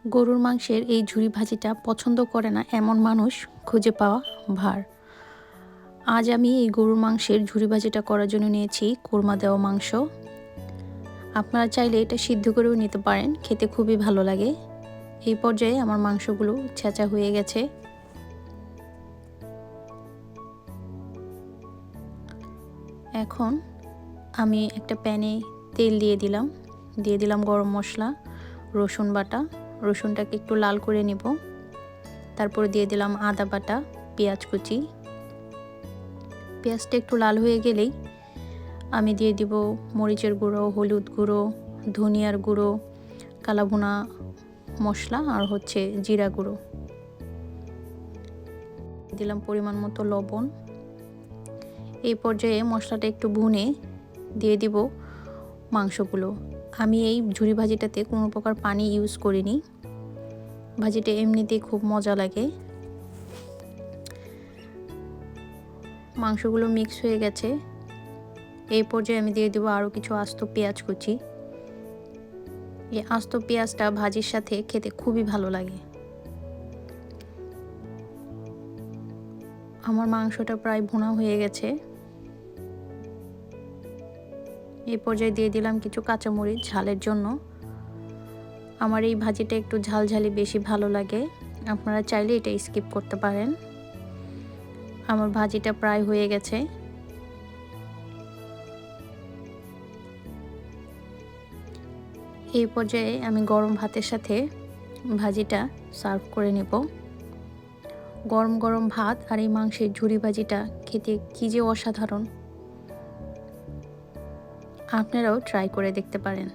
গরুর মাংসের এই ঝুরি ভাজিটা পছন্দ করে না এমন মানুষ খুঁজে পাওয়া ভার। আজ আমি এই গরুর মাংসের ঝুরি ভাজিটা করার জন্য নিয়েছি কোরমা দেওয়া মাংস। আপনারা চাইলে এটা সিদ্ধ করেও নিতে পারেন, খেতে খুবই ভালো লাগে। এই পর্যায়ে আমার মাংসগুলো ছেঁচা হয়ে গেছে। এখন আমি একটা প্যানে তেল দিয়ে দিলাম গরম মশলা, রসুন বাটা। রসুনটাকে একটু লাল করে নেব। তারপরে দিয়ে দিলাম আদা বাটা, পেঁয়াজ কুচি। পেঁয়াজটা একটু লাল হয়ে গেলেই আমি দিয়ে দিব মরিচের গুঁড়ো, হলুদ গুঁড়ো, ধনিয়ার গুঁড়ো, কালাভুনা মশলা আর জিরা গুঁড়ো। দিলাম পরিমাণ মতো লবণ। এই পর্যায়ে মশলাটা একটু ভুনে দিয়ে দিব মাংসগুলো। আমি এই ঝুরি ভাজিটাতে কোনো প্রকার পানি ইউজ করিনি। ভাজিটা এমনিতেই খুব মজা লাগে। মাংসগুলো মিক্স হয়ে গেছে। এই পর্যায়ে আমি দিয়ে দেবো আরও কিছু আস্ত পেঁয়াজ কুচি। এই আস্ত পেঁয়াজটা ভাজির সাথে খেতে খুবই ভালো লাগে। আমার মাংসটা প্রায় ভুনা হয়ে গেছে। এই পর্যায়ে দিয়ে দিলাম কিছু কাঁচামরিচ ঝালের জন্য। আমার এই ভাজিটা একটু ঝালঝালি বেশি ভালো লাগে, আপনারা চাইলে এটা স্কিপ করতে পারেন। আমার ভাজিটা প্রায় হয়ে গেছে। এই পর্যায়ে আমি গরম ভাতের সাথে ভাজিটা সার্ভ করে নেব। গরম গরম ভাত আর এই মাংসের ঝুরি ভাজিটা খেতে কি যে অসাধারণ। আপনারাও ট্রাই করে দেখতে পারেন।